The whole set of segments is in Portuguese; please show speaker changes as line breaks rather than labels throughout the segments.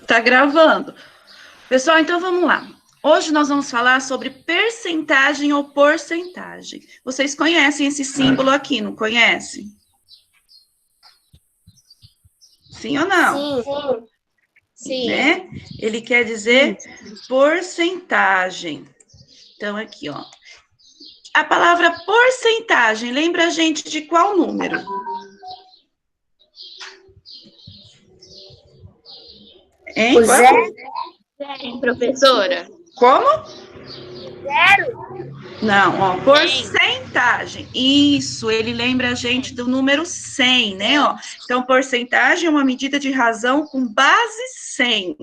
Tá gravando. Pessoal, então vamos lá. Hoje nós vamos falar sobre percentagem ou porcentagem. Vocês conhecem esse símbolo aqui, não conhecem? Sim ou não?
Sim. Sim.
Né? Ele quer dizer porcentagem. Então, aqui, ó. A palavra porcentagem lembra a gente de qual número? Hein?
O zero, professora.
Como?
Zero.
Não, ó, porcentagem. Isso, ele lembra a gente do número 100, né, ó. Então, porcentagem é uma medida de razão com base 100.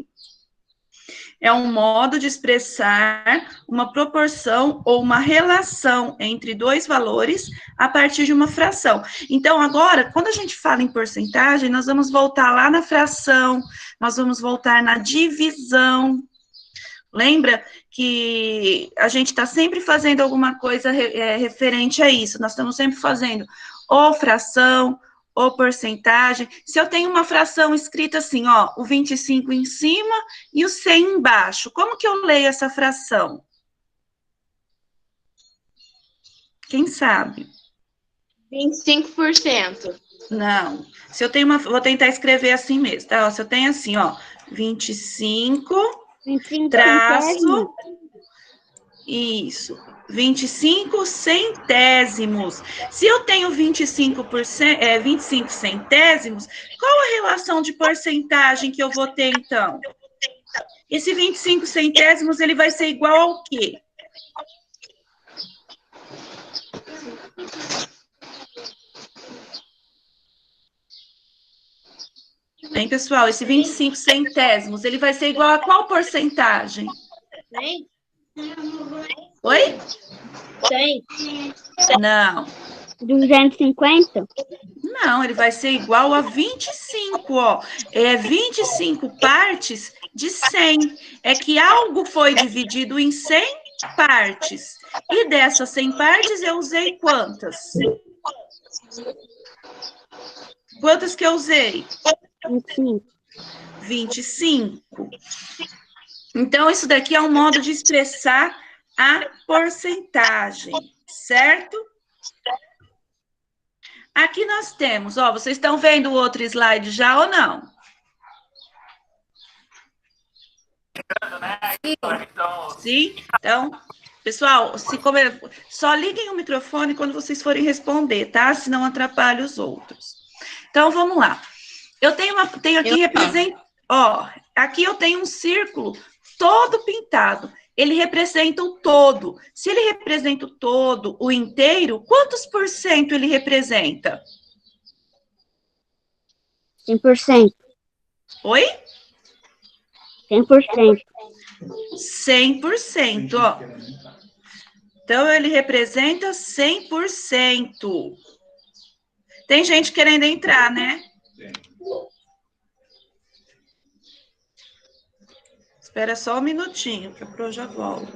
É um modo de expressar uma proporção ou uma relação entre dois valores a partir de uma fração. Então, agora, quando a gente fala em porcentagem, nós vamos voltar lá na fração, nós vamos voltar na divisão. Lembra que a gente está sempre fazendo alguma coisa referente a isso. Nós estamos sempre fazendo ou fração, ou porcentagem. Se eu tenho uma fração escrita assim, ó, o 25 em cima e o 100 embaixo, como que eu leio essa fração? Quem sabe?
25%.
Não. Se eu tenho uma... Vou tentar escrever assim mesmo, tá? Se eu tenho assim, ó, 25 traço... Isso, 25 centésimos. Se eu tenho 25 centésimos, qual a relação de porcentagem que eu vou ter, então? Esse 25 centésimos, ele vai ser igual ao quê? Bem, pessoal, esse 25 centésimos, ele vai ser igual a qual porcentagem?
100.
Oi?
100.
Não.
250?
Não, ele vai ser igual a 25, ó. É 25 partes de 100. É que algo foi dividido em 100 partes. E dessas 100 partes eu usei quantas? Quantas que eu usei?
25.
25. Então, isso daqui é um modo de expressar a porcentagem, certo? Aqui nós temos, ó, vocês estão vendo o outro slide já ou não? Sim? Então, pessoal, só liguem o microfone quando vocês forem responder, tá? Senão atrapalha os outros. Então, vamos lá. Eu tenho aqui ó, aqui eu tenho um círculo todo pintado. Ele representa o todo. Se ele representa o todo, o inteiro, quantos por cento ele representa?
100%.
Oi?
100%.
100%, ó. Então, ele representa 100%. Tem gente querendo entrar, né? Espera só um minutinho, que a Pro já volta.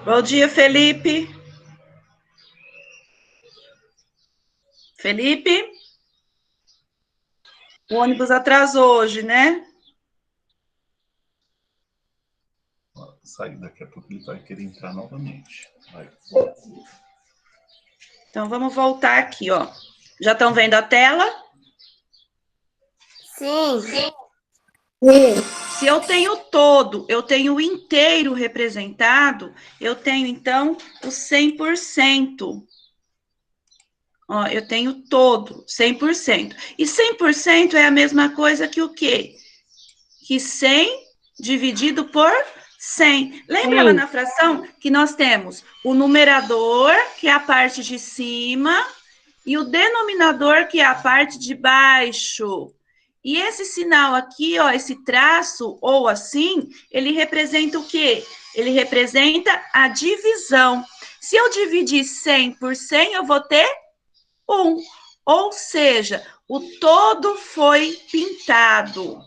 Bom dia, Felipe. Felipe? O ônibus atrasou hoje, né?
Sai daqui a pouco, ele vai querer entrar novamente. Vai.
Então, vamos voltar aqui, ó. Já estão vendo a tela?
Sim.
Se eu tenho todo, eu tenho o inteiro representado, eu tenho, então, o 100%. Ó, eu tenho todo, 100%. E 100% é a mesma coisa que o quê? Que 100 dividido por 100. Lembra lá na fração que nós temos o numerador, que é a parte de cima, e o denominador, que é a parte de baixo. E esse sinal aqui, ó, esse traço, ou assim, ele representa o quê? Ele representa a divisão. Se eu dividir 100 por 100, eu vou ter 1. Ou seja, o todo foi pintado.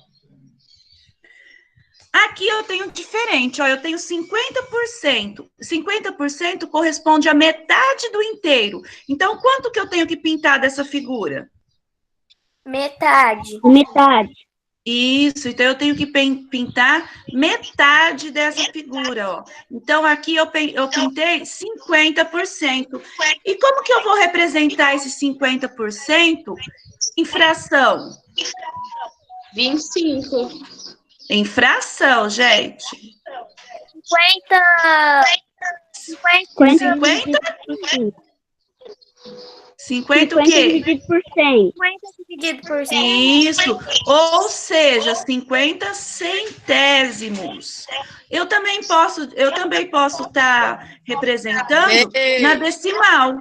Aqui eu tenho diferente, ó, eu tenho 50%. 50% corresponde à metade do inteiro. Então, quanto que eu tenho que pintar dessa figura?
Metade.
Metade.
Isso, então eu tenho que pintar metade dessa figura, ó. Então, aqui eu pintei 50%. E como que eu vou representar esse 50% em fração?
25.
Em fração, gente.
50.
50
50?
dividido por 5.
50 o
50
quê?
dividido por 100.
50 dividido por 100.
Isso, ou seja, 50 centésimos. Eu também posso estar representando na decimal.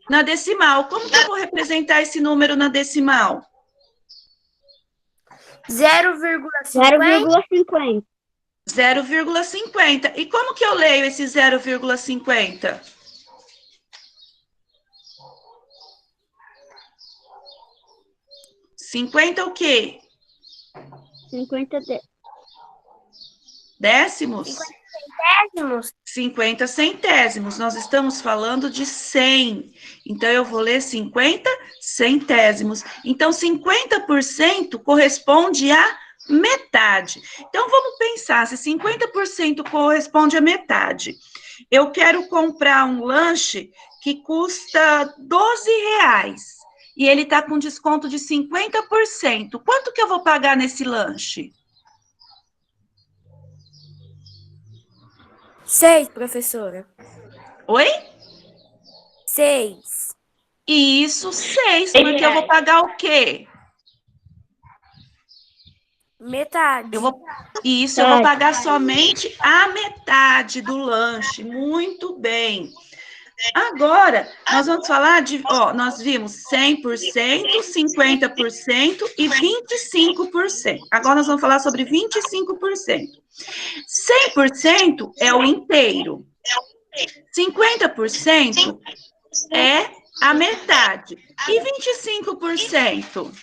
Na decimal, como que eu vou representar esse número na decimal?
0,50.
0,50.
0,50. E como que eu leio esse 0,50? 50 o quê?
50
Décimos?
Décimos.
50 centésimos. Nós estamos falando de 100. Então, eu vou ler 50 centésimos. Então, 50% corresponde a metade. Então, vamos pensar, se 50% corresponde a metade. Eu quero comprar um lanche que custa R$ 12. E ele está com desconto de 50%. Quanto que eu vou pagar nesse lanche?
6, professora.
Oi?
6.
Isso, 6, porque eu vou pagar o quê?
Metade.
Eu vou pagar somente a metade do lanche. Muito bem. Agora, nós vamos falar nós vimos 100%, 50% e 25%. Agora nós vamos falar sobre 25%. 100% é o inteiro. 50% é a metade. E 25%?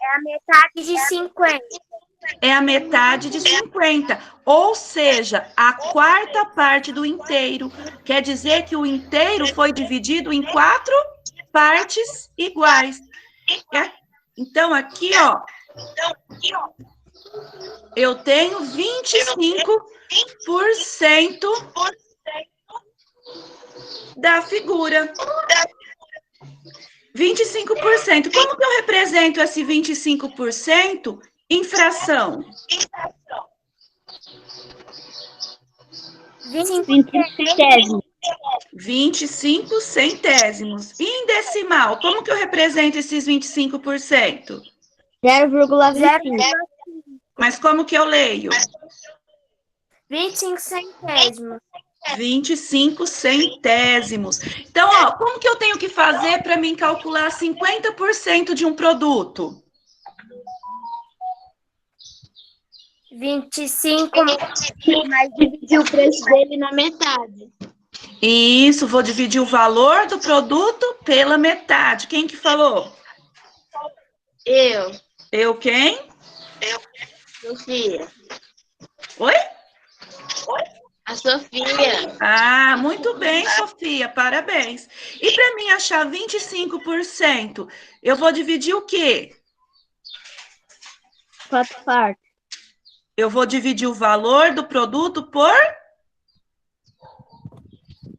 É a metade de 50.
É a metade de 50, ou seja, a quarta parte do inteiro. Quer dizer que o inteiro foi dividido em 4 partes iguais. Então, aqui, ó, eu tenho 25% da figura. 25%. Como que eu represento esse 25% em fração?
25 centésimos.
25 centésimos. E em decimal, como que eu represento esses 25%?
0,25.
Mas como que eu leio?
25 centésimos.
25 centésimos. Então, ó, como que eu tenho que fazer para mim calcular 50% de um produto?
25, mas dividir o preço dele na metade.
Isso, vou dividir o valor do produto pela metade. Quem que falou?
Eu.
Eu quem?
Sofia.
Oi?
A Sofia.
Ah, muito bem, Sofia, parabéns. E para mim achar 25%, eu vou dividir o quê?
4 partes.
Eu vou dividir o valor do produto por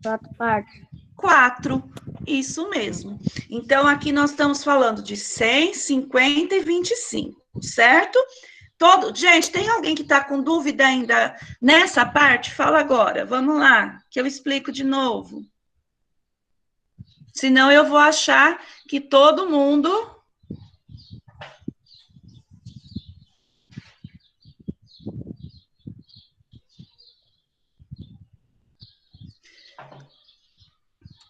4 partes.
4. Isso mesmo. Então, aqui nós estamos falando de 100, 50 e 25, certo? Gente, tem alguém que está com dúvida ainda nessa parte? Fala agora, vamos lá, que eu explico de novo. Senão eu vou achar que todo mundo...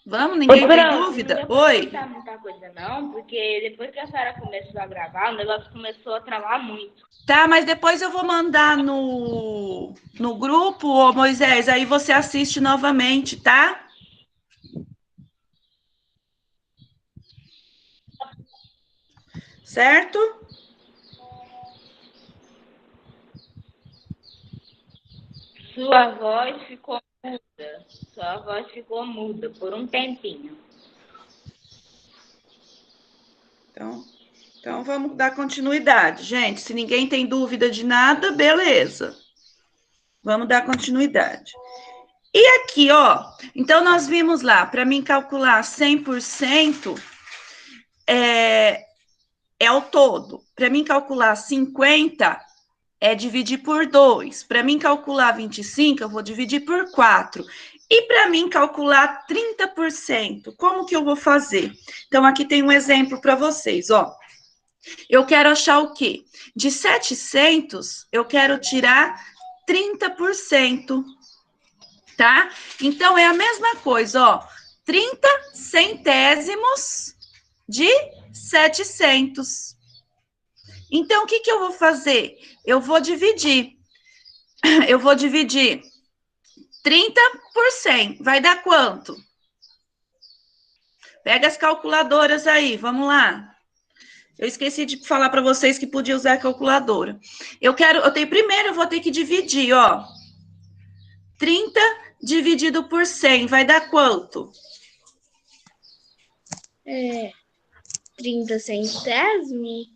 Vamos, ninguém tem dúvida? Oi?
Não tá muita coisa não, porque depois que a senhora começou a gravar, o negócio começou a travar muito.
Tá, mas depois eu vou mandar no grupo, ô Moisés, aí você assiste novamente, tá? Certo?
Sua voz ficou muda. Sua voz ficou muda por um tempinho.
Então, vamos dar continuidade, gente. Se ninguém tem dúvida de nada, beleza. Vamos dar continuidade. E aqui, ó, então nós vimos lá, para mim calcular 100% é o todo. Para mim calcular 50 é dividir por 2. Para mim calcular 25, eu vou dividir por 4. E para mim calcular 30%, como que eu vou fazer? Então, aqui tem um exemplo para vocês, ó. Eu quero achar o quê? De 700, eu quero tirar 30%, tá? Então, é a mesma coisa, ó. 30 centésimos de 700. Então, o que que eu vou fazer? Eu vou dividir 30 por 100. Vai dar quanto? Pega as calculadoras aí, vamos lá. Eu esqueci de falar para vocês que podia usar a calculadora. Primeiro eu vou ter que dividir, ó. 30 dividido por 100, vai dar quanto?
30 centésimos?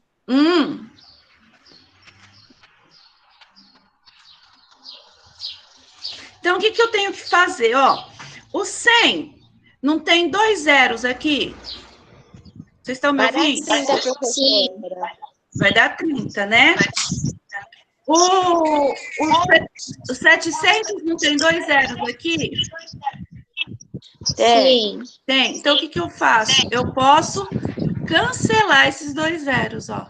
Então, o que que eu tenho que fazer, ó? O 100, não tem 2 zeros aqui? Vocês estão me ouvindo?
Sim.
Vai dar 30, né? O 700 não tem 2 zeros aqui?
Sim.
Tem. Então, o que que eu faço? Eu posso cancelar esses 2 zeros, ó.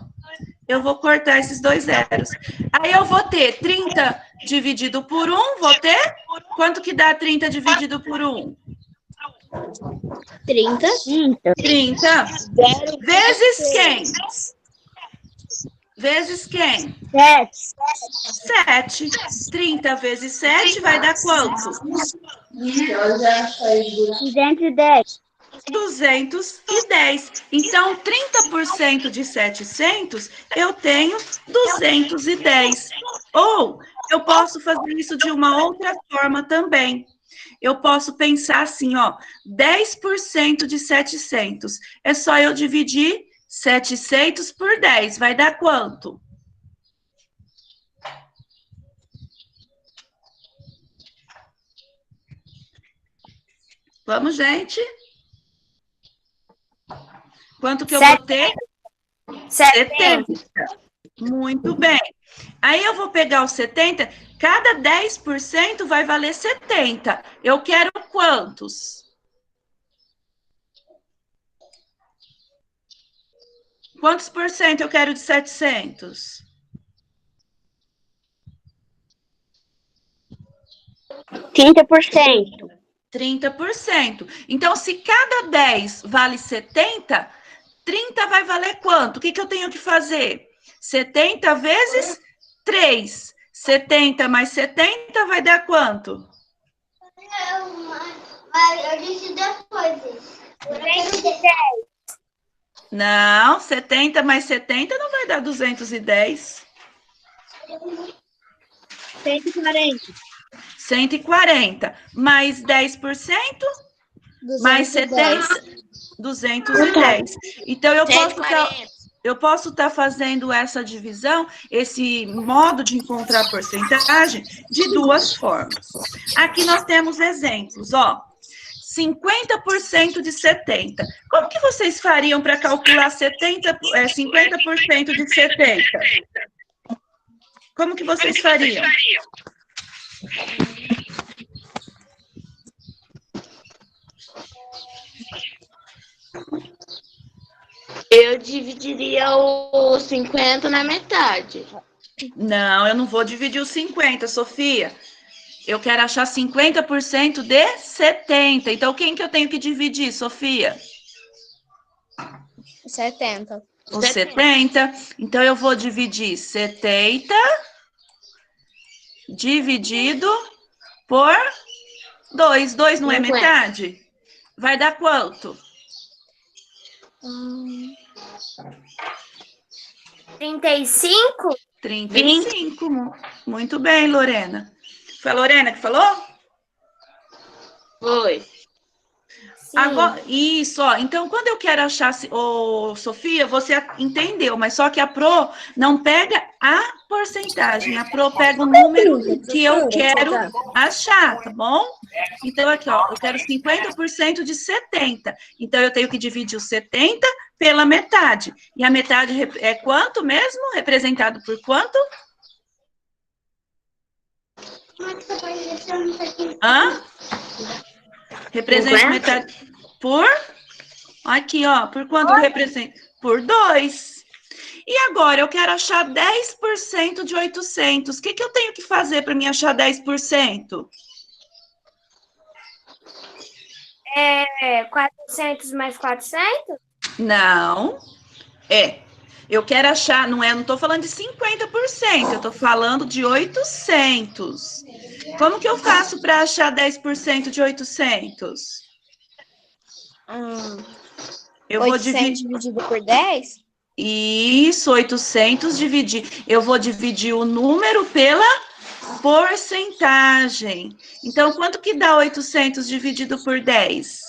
Eu vou cortar esses 2 zeros. Aí, eu vou ter 30 dividido por 1, vou ter? Quanto que dá 30 dividido por 1?
30.
30. Vezes quem? Vezes quem? 7. 30 vezes 7 vai dar quanto?
210.
210. Então, 30% de 700, eu tenho 210. Ou, eu posso fazer isso de uma outra forma também. Eu posso pensar assim, ó, 10% de 700. É só eu dividir 700 por 10. Vai dar quanto? Vamos, gente? Quanto que eu vou ter? 70. Muito bem. Aí eu vou pegar os 70, cada 10% vai valer 70. Eu quero quantos? Quantos por cento eu quero de 700?
30%.
30%. Então, se cada 10 vale 70, 30 vai valer quanto? O que que eu tenho que fazer? 70 vezes 3. 70 mais 70 vai dar quanto?
Eu disse depois isso.
Não, 70 mais 70 não vai dar 210.
140.
140. Mais 10%, mais 70, 210. Então, eu posso estar fazendo essa divisão, esse modo de encontrar porcentagem, de duas formas. Aqui nós temos exemplos, ó. 50% de 70. Como que vocês fariam para calcular 50% de 70? Como que vocês fariam?
Eu dividiria o 50 na metade.
Não, eu não vou dividir os 50, Sofia. Eu quero achar 50% de 70. Então, quem que eu tenho que dividir, Sofia?
70.
Os 70. Então, eu vou dividir 70 dividido por 2. 2 não é metade? Vai dar quanto?
35?
35. Muito bem, Lorena. Foi a Lorena que falou?
Foi.
Agora, isso, ó. Então, quando eu quero achar, Sofia, você entendeu, mas só que a Pro não pega a porcentagem, a Pro pega o número que eu quero achar, tá bom? Então, aqui, ó, eu quero 50% de 70. Então, eu tenho que dividir o 70 pela metade. E a metade é quanto mesmo? Representado por quanto? Hã? Representa metade por... Aqui, ó, por quanto representa? Por 2. E agora, eu quero achar 10% de 800. O que eu tenho que fazer para me achar 10%?
400 mais 400?
Não. Eu quero achar, não estou falando de 50%, eu estou falando de 800. Como que eu faço para achar 10% de 800? Eu vou
800 dividido por 10?
Isso, 800 dividir. Eu vou dividir o número pela porcentagem. Então, quanto que dá 800 dividido por 10?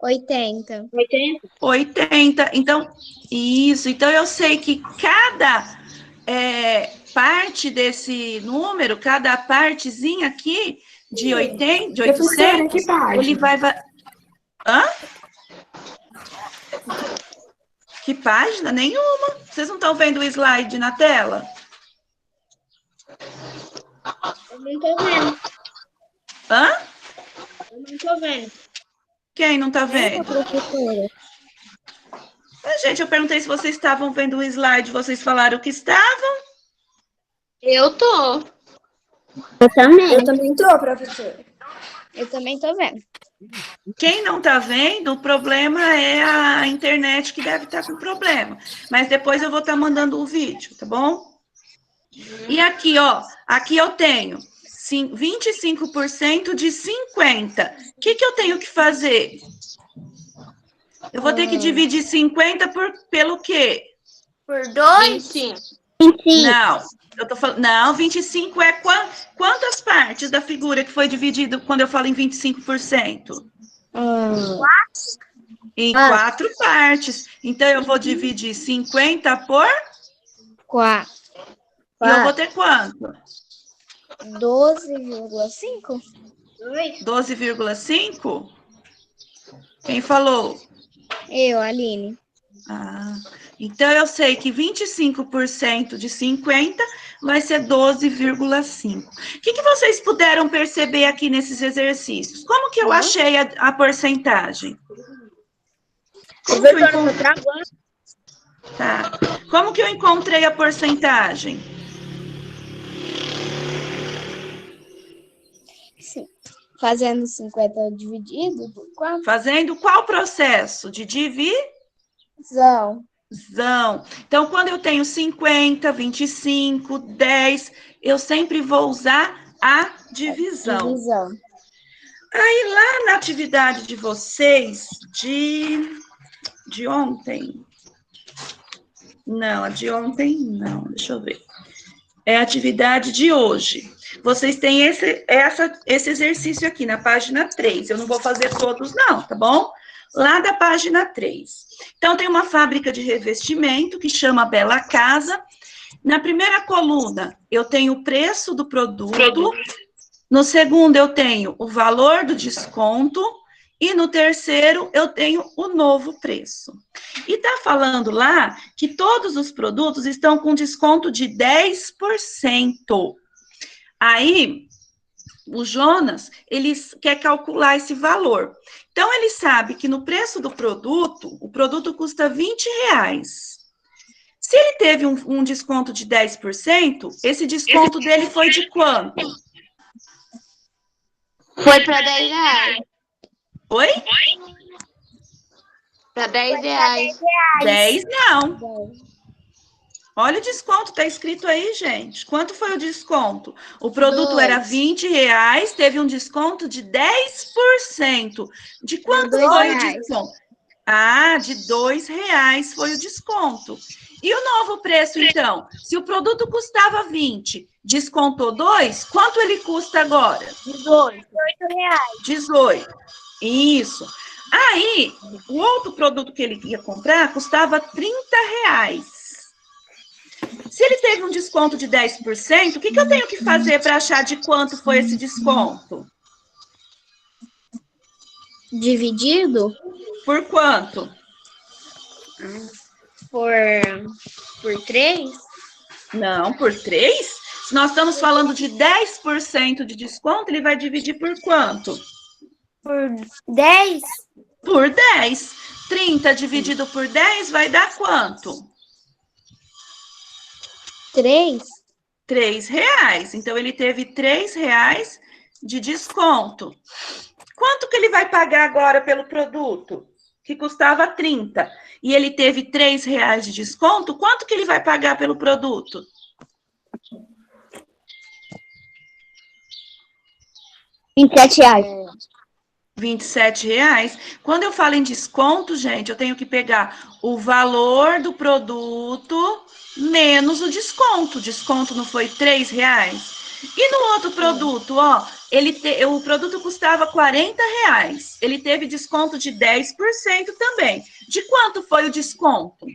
80.
80. Então, isso. Então, eu sei que cada parte desse número, cada partezinha aqui de 80, de 800, ele vai... Hã? Que página? Nenhuma. Vocês não estão vendo o slide na tela?
Eu não tô vendo.
Hã?
Eu não tô vendo.
Quem não está vendo?
Professora.
Gente, eu perguntei se vocês estavam vendo o slide, vocês falaram que estavam?
Eu tô.
Eu também.
Eu também tô, professora.
Eu também tô vendo.
Quem não está vendo, o problema é a internet que deve estar com problema. Mas depois eu vou estar mandando o vídeo, tá bom? E aqui, ó, aqui eu tenho 25% de 50. O que eu tenho que fazer? Eu vou ter que dividir 50 pelo quê?
Por 2?
25.
Não, eu tô falando. Não, 25 é quantas partes da figura que foi dividido quando eu falo em 25%? Em 4 partes. Então, eu vou dividir 50 por...
4.
E eu vou ter quanto?
12,5?
12,5? Quem falou?
Eu, Aline.
Então, eu sei que 25% de 50 vai ser 12,5. O que vocês puderam perceber aqui nesses exercícios? Como que eu achei a porcentagem? Tá. Como que eu encontrei a porcentagem?
Sim. Fazendo 50 dividido por 4.
Fazendo qual processo? De divisão. Então, quando eu tenho 50, 25, 10, eu sempre vou usar a divisão. Aí, lá na atividade de vocês, de ontem... Não, a de ontem não, deixa eu ver. É a atividade de hoje. Vocês têm esse exercício aqui na página 3. Eu não vou fazer todos, não, tá bom? Lá da página 3. Então, tem uma fábrica de revestimento que chama Bela Casa. Na primeira coluna, eu tenho o preço do produto. No segundo, eu tenho o valor do desconto. E no terceiro, eu tenho o novo preço. E tá falando lá que todos os produtos estão com desconto de 10%. Aí, o Jonas, ele quer calcular esse valor. Então, ele sabe que no preço do produto, o produto custa R$20. Se ele teve um desconto de 10%, esse desconto dele foi de quanto?
Foi para R$10.
Oi?
Para R$10.
10 não. Olha o desconto, tá escrito aí, gente. Quanto foi o desconto? O produto era R$20, teve um desconto de 10%. De quanto foi o desconto? Ah, de R$ 2 foi o desconto. E o novo preço, então? Se o produto custava 20, descontou 2, quanto ele custa agora?
18 reais.
18. Isso. Aí, o outro produto que ele ia comprar custava R$ 30. Se ele teve um desconto de 10%, o que eu tenho que fazer para achar de quanto foi esse desconto?
Dividido
Por quanto?
por 3?
Não, por 3? Se nós estamos falando de 10% de desconto, ele vai dividir por quanto?
Por 10?
Por 10. 30 dividido por 10 vai dar quanto?
3?
R$ 3. Então, ele teve R$ 3 de desconto. Quanto que ele vai pagar agora pelo produto? Que custava 30. E ele teve R$ 3 de desconto, quanto que ele vai pagar pelo produto?
R$ 27.
R$ 27. Quando eu falo em desconto, gente, eu tenho que pegar o valor do produto menos o desconto. O desconto não foi R$ 3? E no outro produto, ó, o produto custava R$ 40. Ele teve desconto de 10% também. De quanto foi o desconto?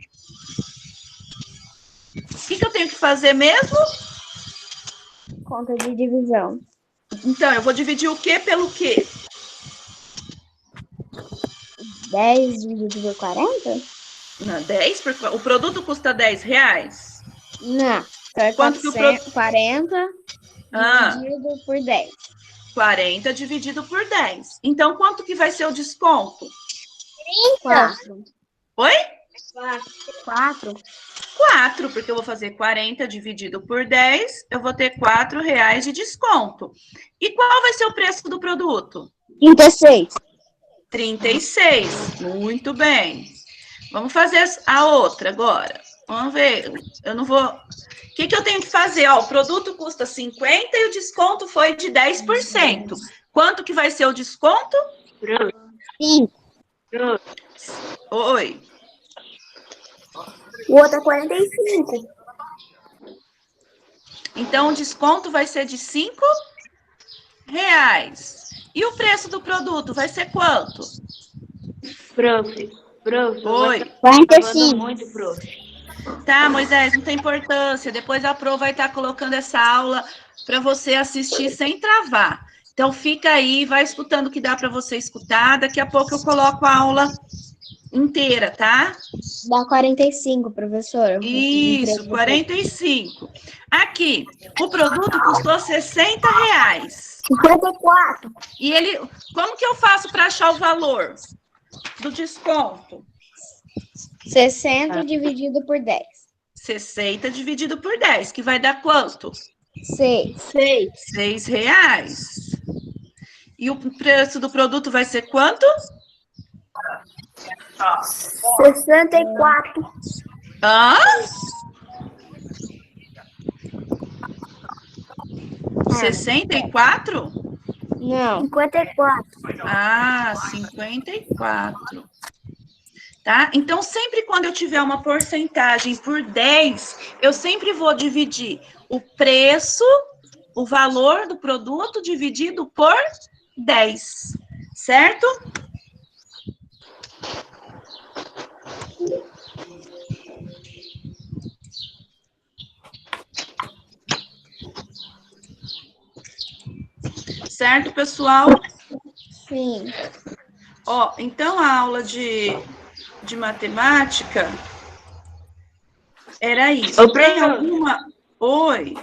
O que eu tenho que fazer mesmo?
Conta de divisão.
Então, eu vou dividir o quê pelo quê?
10 dividido por 40?
Não, 10, porque o produto custa R$ 10.
Não. Então é
Quanto que o
40 dividido por 10.
40 dividido por 10. Então, quanto que vai ser o desconto?
4.
Oi?
4.
4, porque eu vou fazer 40 dividido por 10, eu vou ter R$ 4 de desconto. E qual vai ser o preço do produto?
36.
36. Muito bem. Vamos fazer a outra agora. Vamos ver. Eu não vou... O que eu tenho que fazer? Ó, o produto custa 50 e o desconto foi de 10%. Quanto que vai ser o desconto?
5.
Oi.
O outro é 45.
Então, o desconto vai ser de R$ 5. E o preço do produto vai ser quanto?
Prof,
Oi.
45.
muito, prof.
Tá, Moisés, não tem importância. Depois a Pro vai estar colocando essa aula para você assistir sem travar. Então, fica aí, vai escutando o que dá para você escutar. Daqui a pouco eu coloco a aula inteira, tá?
Dá 45, professora.
Isso, 45. Aqui, o produto custou R$ 60.
54.
E ele, como que eu faço para achar o valor do desconto?
60 dividido por 10.
60 dividido por 10, que vai dar quanto?
6.
R$ 6. E o preço do produto vai ser quanto?
64.
Hã? 64?
Não.
54.
Ah, 54. Tá? Então, sempre quando eu tiver uma porcentagem por 10, eu sempre vou dividir o preço, o valor do produto dividido por 10, certo? Certo, pessoal?
Sim.
Ó, então a aula de matemática era isso.
Ô,
Tem
Bruno.
alguma... Oi.